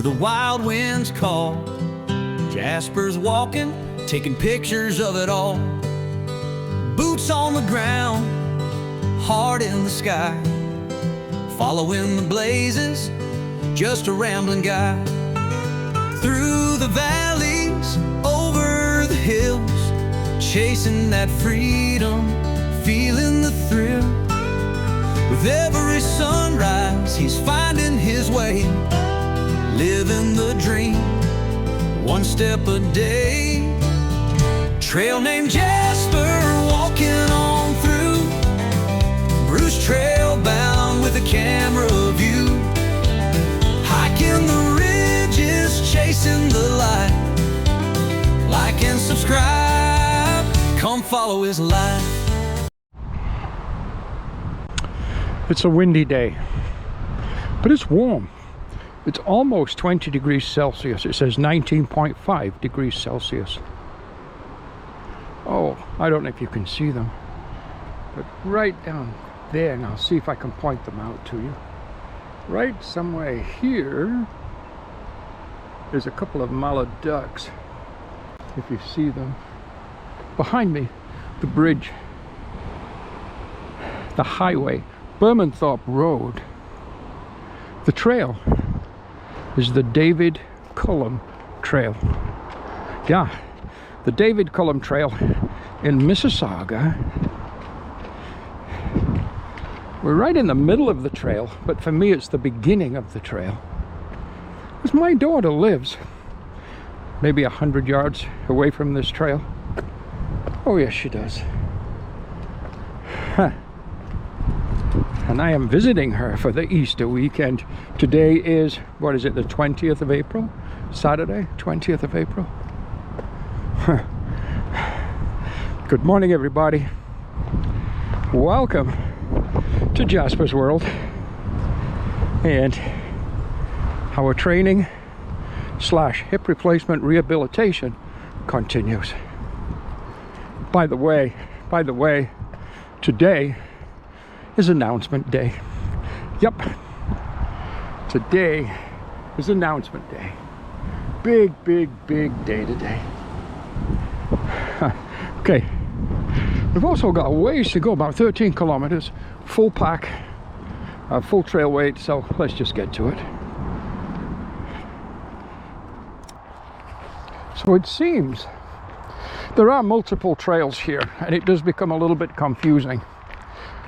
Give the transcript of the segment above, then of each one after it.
the wild winds call. Jasper's walking, taking pictures of it all. Boots on the ground, heart in the sky, following the blazes, just a rambling guy. Through the valleys, over the hills, chasing that freedom, feeling the thrill. With every sunrise, he's finding his way, living the dream, one step a day. Trail named Jasper, walking on through, Bruce trail bound with a camera view, hiking the ridges, chasing the light. Like and subscribe, come follow his life. It's a windy day, but it's warm. It's almost 20 degrees Celsius. It says 19.5 degrees Celsius. Oh, I don't know if you can see them, but right down there, and I'll see if I can point them out to you. Right somewhere here, there's a couple of mallard ducks, if you see them. Behind me, the bridge, the highway, Bermanthorpe Road. The trail is the David Culham Trail. Yeah, the David Culham Trail in Mississauga. We're right in the middle of the trail, but for me it's the beginning of the trail. Because my daughter lives maybe 100 yards away from this trail. Oh yes, she does. Huh. And I am visiting her for the Easter weekend. Today is, what is it, the 20th of April? Saturday, 20th of April. Good morning, everybody. Welcome to Jasper's World. And our training / hip replacement rehabilitation continues. By the way, today is announcement day. Yep, today is announcement day. Big day today. Okay, we've also got a ways to go, about 13 kilometers, full pack, full trail weight, so let's just get to it. So it seems there are multiple trails here, and it does become a little bit confusing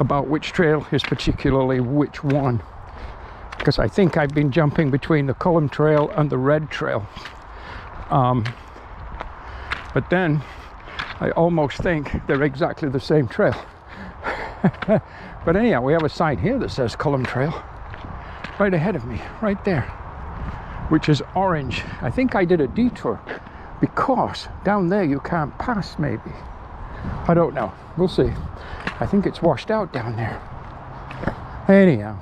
about which trail is particularly which one, because I think I've been jumping between the Culham Trail and the Red Trail, but then I almost think they're exactly the same trail. But anyhow, we have a sign here that says Culham Trail right ahead of me, right there, which is orange. I think I did a detour because down there you can't pass, maybe. I don't know, we'll see. I think it's washed out down there. Anyhow,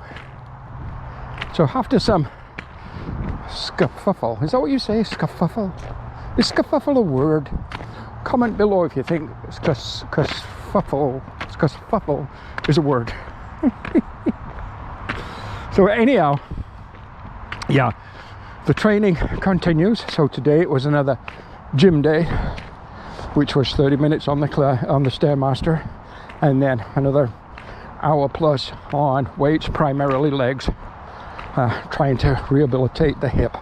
so after some scuffle, is that what you say, scuffle? Is scuffle a word? Comment below if you think scuffle is a word. So anyhow, yeah, the training continues. So today it was another gym day, which was 30 minutes on the Stairmaster, and then another hour plus on weights, primarily legs, trying to rehabilitate the hip,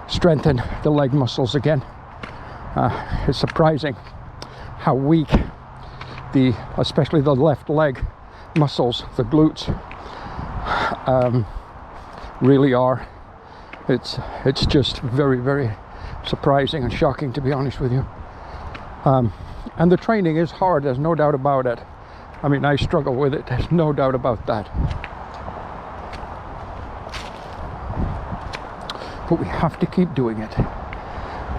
strengthen the leg muscles again. It's surprising how weak especially the left leg muscles, the glutes, really are. It's just very surprising and shocking, to be honest with you. And the training is hard, there's no doubt about it. I mean, I struggle with it, there's no doubt about that. But we have to keep doing it.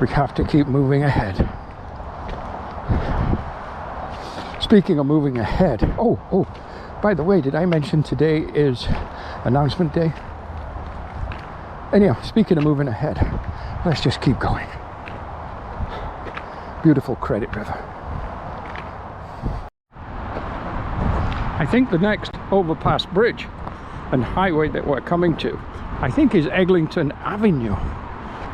We have to keep moving ahead. Speaking of moving ahead, oh, by the way, did I mention today is announcement day? Anyhow, speaking of moving ahead, let's just keep going. Beautiful Credit River. I think the next overpass bridge and highway that we're coming to I think is Eglinton Avenue,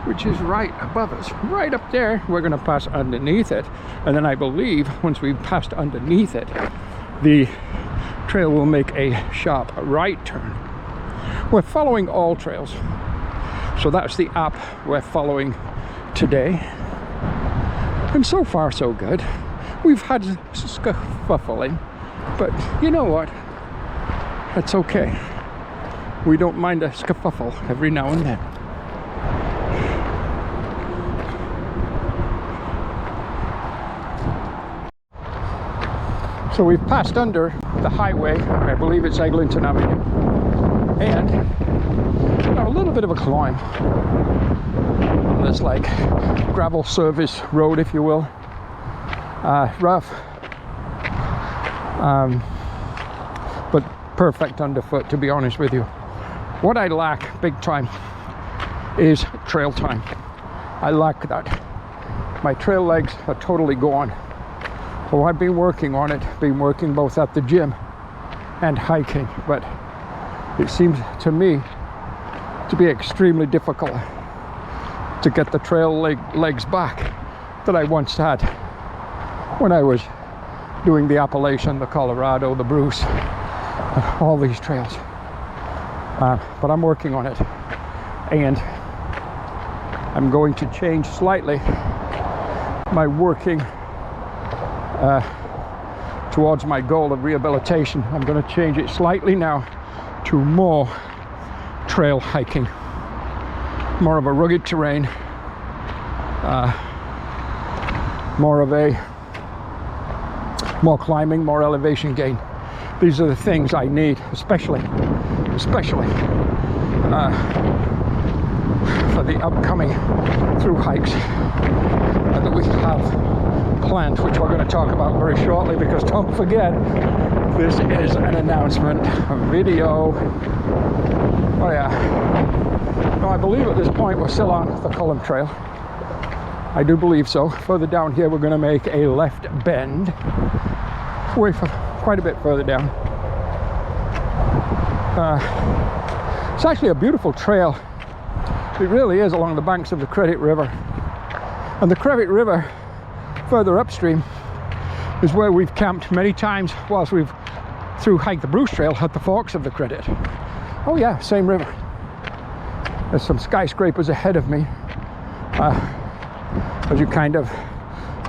which is right above us, right up there. We're going to pass underneath it, and then I believe once we've passed underneath it, the trail will make a sharp right turn. We're following all trails, so that's the app we're following today, and so far so good. We've had scuffling, but you know what? That's okay. We don't mind a scuffle every now and then. So we've passed under the highway, I believe it's Eglinton Avenue, and a little bit of a climb on this like gravel service road, if you will. Rough, but perfect underfoot, to be honest with you. What I lack big time is trail time. I lack that. My trail legs are totally gone. So I've been working on it, been working both at the gym and hiking, but it seems to me to be extremely difficult to get the trail legs back that I once had when I was doing the Appalachian, the Colorado, the Bruce, all these trails. But I'm working on it, and I'm going to change slightly my working towards my goal of rehabilitation. I'm going to change it slightly now to more trail hiking, more of a rugged terrain, more climbing, more elevation gain. These are the things I need, especially for the upcoming through hikes that we have planned, which we're going to talk about very shortly, because don't forget, this is an announcement video. Oh yeah. No, I believe at this point we're still on the Culham Trail. I do believe so. Further down here we're going to make a left bend, quite a bit further down. It's actually a beautiful trail. It really is, along the banks of the Credit River. And the Credit River, further upstream, is where we've camped many times whilst we've through hiked the Bruce Trail at the forks of the Credit. Oh yeah, same river. There's some skyscrapers ahead of me as you kind of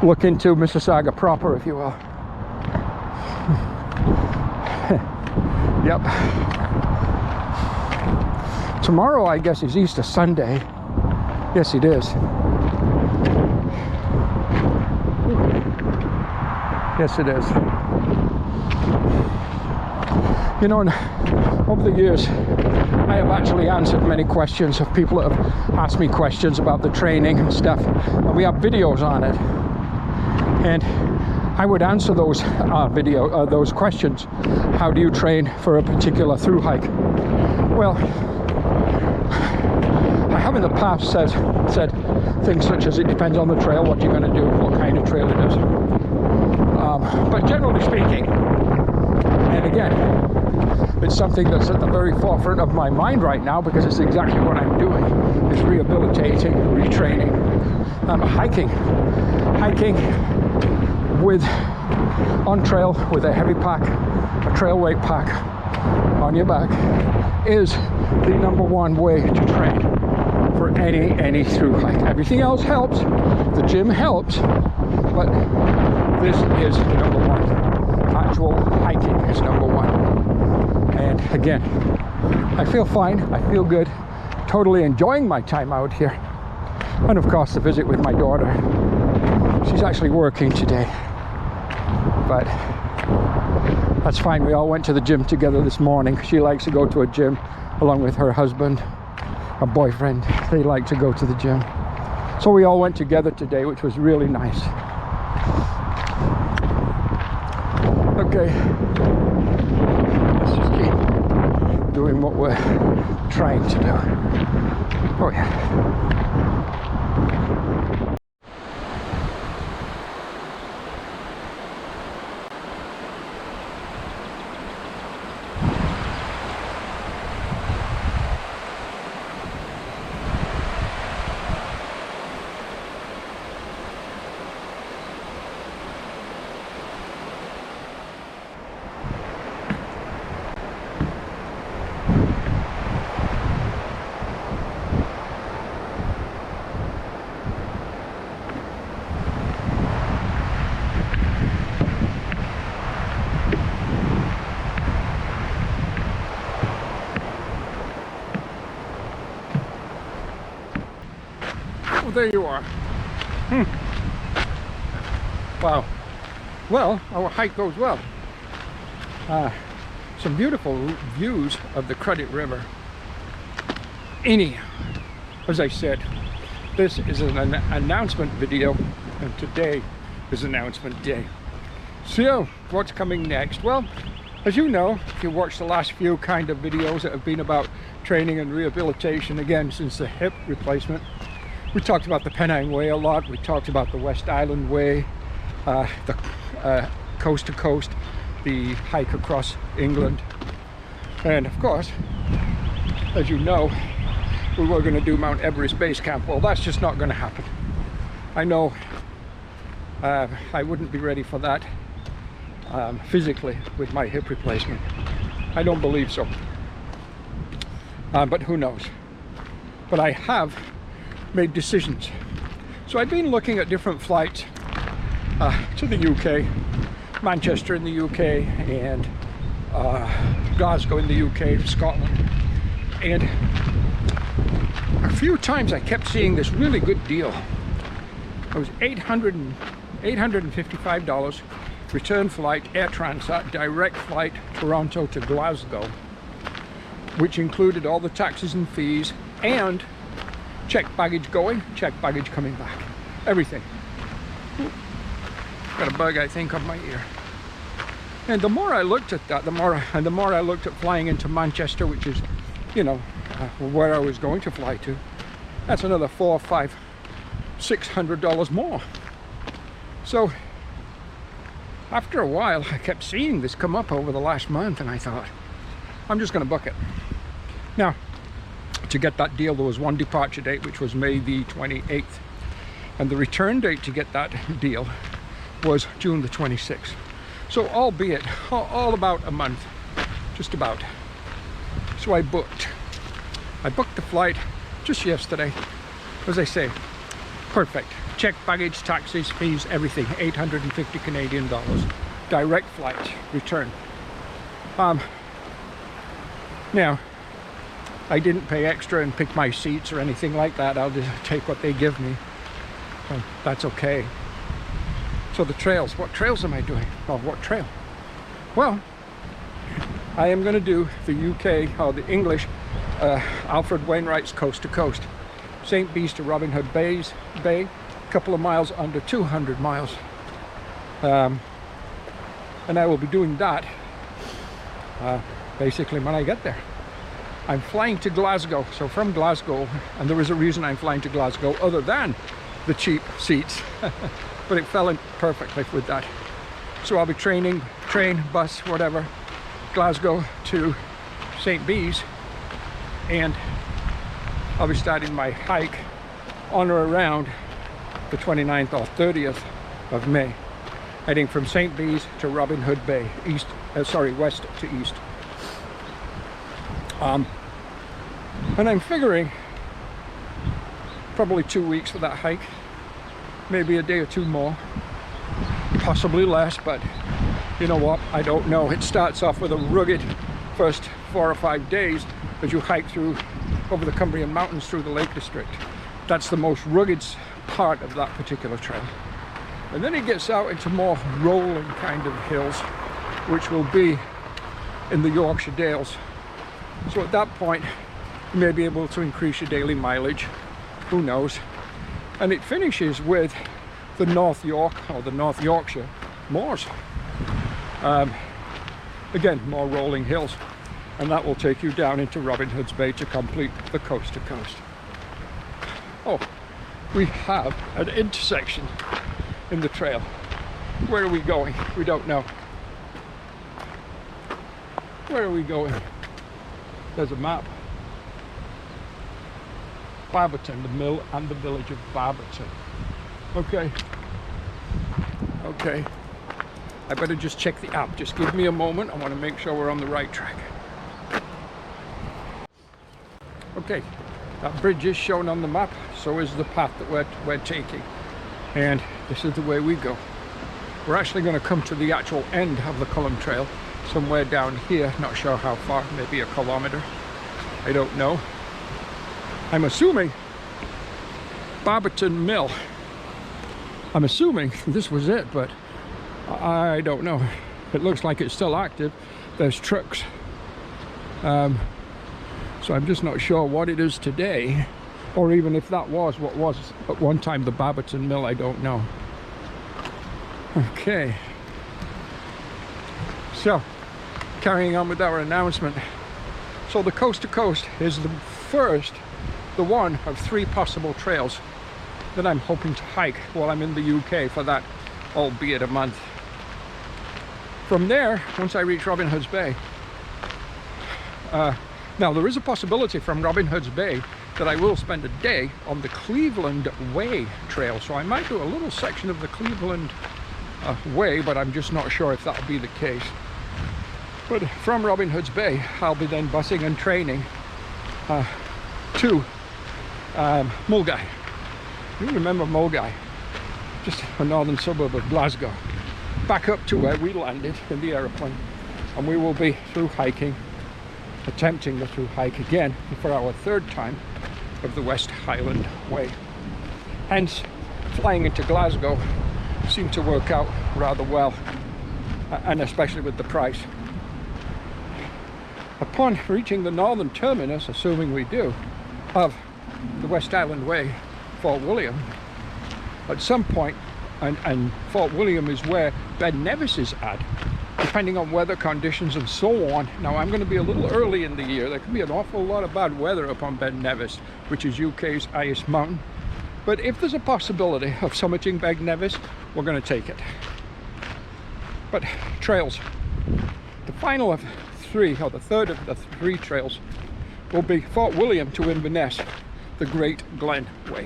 look into Mississauga proper, if you will. Yep. Tomorrow, I guess, is Easter Sunday. Yes, it is. Yes, it is. You know, over the years, I have actually answered many questions of people that have asked me questions about the training and stuff, and we have videos on it. And I would answer those those questions. How do you train for a particular through hike? Well, I have in the past said things such as it depends on the trail, what you're going to do, what kind of trail it is. But generally speaking, and again, it's something that's at the very forefront of my mind right now, because it's exactly what I'm doing, is rehabilitating, retraining, hiking with on trail with a heavy pack, a trail weight pack on your back, is the number one way to train for any through hike. Everything else helps, the gym helps, but this is number one. Actual hiking is number one. And again, I feel fine, I feel good, totally enjoying my time out here. And of course the visit with my daughter. She's actually working today, but that's fine. We all went to the gym together this morning. She likes to go to a gym along with her husband, her boyfriend. They like to go to the gym. So we all went together today, which was really nice. Okay, let's just keep doing what we're trying to do. Oh yeah. there you are. Wow. Well, our hike goes well. Some beautiful views of the Credit River. Anyhow, as I said, this is an announcement video, and today is announcement day. So, what's coming next? Well, as you know, if you watch the last few kind of videos that have been about training and rehabilitation, again, since the hip replacement, we talked about the Pennine Way a lot. We talked about the West Island Way, the coast to coast, the hike across England. And of course, as you know, we were going to do Mount Everest Base Camp. Well, that's just not going to happen. I know I wouldn't be ready for that physically with my hip replacement. I don't believe so. But who knows? But I have made decisions. So I've been looking at different flights to the UK, Manchester in the UK, and Glasgow in the UK, Scotland. And a few times I kept seeing this really good deal. It was $855 return flight, Air Transat, direct flight Toronto to Glasgow, which included all the taxes and fees and checked baggage going, checked baggage coming back, everything. Ooh, got a bug, I think, on my ear. And the more I looked at that, the more I looked at flying into Manchester, which is, you know, where I was going to fly to, that's another $400, $500, $600 more. So after a while, I kept seeing this come up over the last month, and I thought, I'm just going to book it. Now, to get that deal, there was one departure date, which was May the 28th, and the return date to get that deal was June the 26th. So albeit all about a month, just about. So I booked the flight just yesterday. As I say, perfect. Check baggage, taxes, fees, everything. 850 Canadian dollars. Direct flight, return. Now, I didn't pay extra and pick my seats or anything like that. I'll just take what they give me. And that's okay. So the trails, what trails am I doing? Oh, what trail? Well, I am going to do the UK, or the English, Alfred Wainwright's coast to coast. St. Bees to Robin Hood Bay, a couple of miles under 200 miles. And I will be doing that basically when I get there. I'm flying to Glasgow, so from Glasgow, and there is a reason I'm flying to Glasgow other than the cheap seats, but it fell in perfectly with that. So I'll be train, bus, whatever, Glasgow to St. Bees, and I'll be starting my hike on or around the 29th or 30th of May, heading from St. Bees to Robin Hood Bay, west to east. And I'm figuring probably 2 weeks for that hike, maybe a day or two more, possibly less, but you know what, I don't know. It starts off with a rugged first 4 or 5 days as you hike through over the Cumbrian Mountains through the Lake District. That's the most rugged part of that particular trail. And then it gets out into more rolling kind of hills, which will be in the Yorkshire Dales. So at that point, you may be able to increase your daily mileage, who knows. And it finishes with the North York, or the North Yorkshire moors. Again, more rolling hills. And that will take you down into Robin Hood's Bay to complete the coast to coast. Oh, we have an intersection in the trail. Where are we going? We don't know. Where are we going? There's a map. Barberton, the mill and the village of Barberton. Okay. Okay. I better just check the app. Just give me a moment. I want to make sure we're on the right track. Okay. That bridge is shown on the map. So is the path that we're taking. And this is the way we go. We're actually going to come to the actual end of the Culham Trail. Somewhere down here. Not sure how far. Maybe a kilometer. I don't know. I'm assuming Barberton Mill. I'm assuming this was it, but I don't know. It looks like it's still active. There's trucks. So I'm just not sure what it is today, or even if that was what was at one time the Barberton Mill. I don't know. Okay. So, carrying on with our announcement. So the Coast to Coast is the one of 3 possible trails that I'm hoping to hike while I'm in the UK for that, albeit a month. From there, once I reach Robin Hood's Bay, now there is a possibility from Robin Hood's Bay that I will spend a day on the Cleveland Way trail. So I might do a little section of the Cleveland Way, but I'm just not sure if that'll be the case. But from Robin Hood's Bay, I'll be then busing and training to Mulgai. You remember Mulgai? Just a northern suburb of Glasgow. Back up to where we landed in the aeroplane, and we will be through hiking, attempting the through hike again for our 3rd time of the West Highland Way. Hence, flying into Glasgow seemed to work out rather well, and especially with the price. Upon reaching the northern terminus, assuming we do, of the West Highland Way, Fort William, at some point, and Fort William is where Ben Nevis is at, depending on weather conditions and so on. Now I'm going to be a little early in the year. There could be an awful lot of bad weather up on Ben Nevis, which is UK's highest mountain. But if there's a possibility of summiting Ben Nevis, we're going to take it. But trails. The final of 3, or the 3rd of the 3 trails, will be Fort William to Inverness, the Great Glen Way.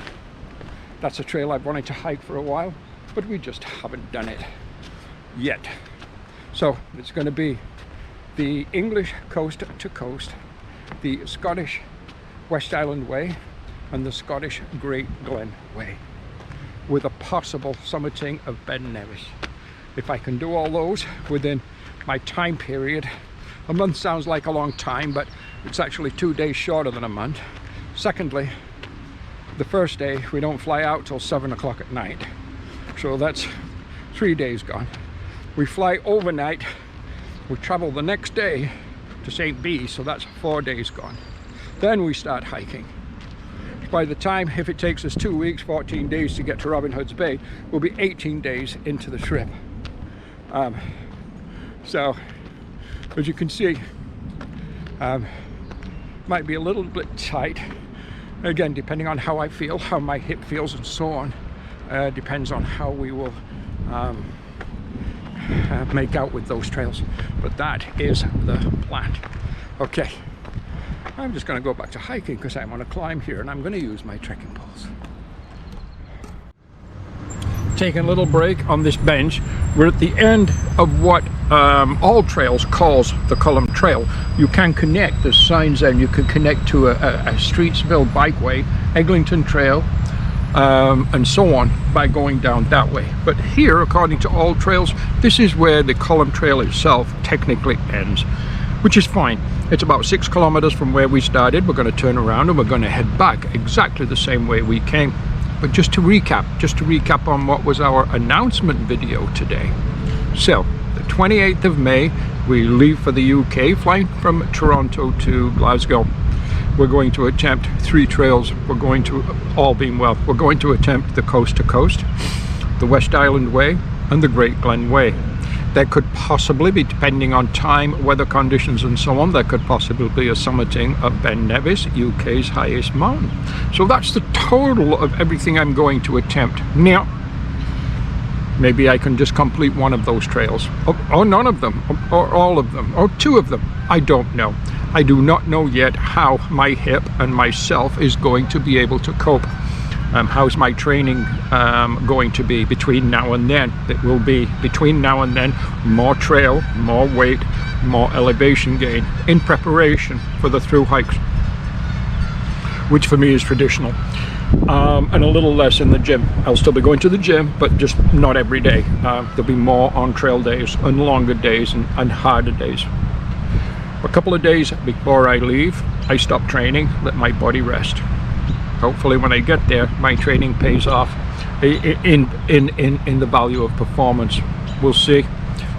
That's a trail I've wanted to hike for a while, but we just haven't done it yet. So it's going to be the English Coast to Coast, the Scottish West Highland Way, and the Scottish Great Glen Way, with a possible summiting of Ben Nevis. If I can do all those within my time period, a month sounds like a long time, but it's actually 2 days shorter than a month. Secondly, the first day we don't fly out till 7 o'clock at night, so that's 3 days gone. We fly overnight, we travel the next day to St. Bees, so that's 4 days gone. Then we start hiking. By the time, if it takes us 2 weeks, 14 days to get to Robin Hood's Bay, we'll be 18 days into the trip. So, as you can see, might be a little bit tight. Again, depending on how I feel, how my hip feels and so on, depends on how we will make out with those trails. But that is the plan. Okay, I'm just going to go back to hiking because I'm on a climb here, and I'm going to use my trekking poles. Taking a little break on this bench. We're at the end of what All Trails calls the Culham Trail. You can connect, there's signs there, and you can connect to a Streetsville bikeway, Eglinton Trail, and so on by going down that way. But here, according to All Trails, this is where the Culham Trail itself technically ends, which is fine. It's about 6 kilometers from where we started. We're going to turn around and we're going to head back exactly the same way we came. But just to recap on what was our announcement video today. So, the 28th of May, we leave for the UK, flying from Toronto to Glasgow. We're going to attempt 3 trails. We're going to, all being well, we're going to attempt the Coast to Coast, the West Highland Way, and the Great Glen Way. There could possibly be, depending on time, weather conditions and so on, there could possibly be a summiting of Ben Nevis, UK's highest mountain. So that's the total of everything I'm going to attempt. Now, maybe I can just complete one of those trails, or none of them, or all of them, or 2 of them. I don't know. I do not know yet how my hip and myself is going to be able to cope. How's my training going to be between now and then? It will be, between now and then, more trail, more weight, more elevation gain in preparation for the through hikes, which for me is traditional, and a little less in the gym. I'll still be going to the gym, but just not every day. There'll be more on trail days and longer days and harder days. A couple of days before I leave, I stop training, let my body rest. hopefully when I get there, my training pays off in the value of performance. We'll see.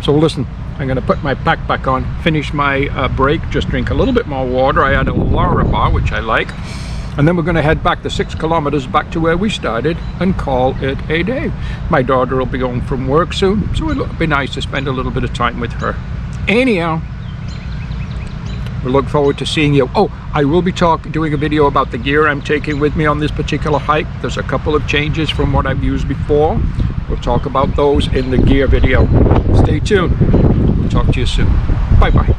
So listen, I'm going to put my pack back on, finish my break, just drink a little bit more water. I had a Lara bar, which I like, and then we're going to head back the 6 kilometers back to where we started and call it a day. My daughter will be going from work soon, so it'll be nice to spend a little bit of time with her. Anyhow, we look forward to seeing you. Oh, I will be doing a video about the gear I'm taking with me on this particular hike. There's a couple of changes from what I've used before. We'll talk about those in the gear video. Stay tuned. We'll talk to you soon. Bye bye.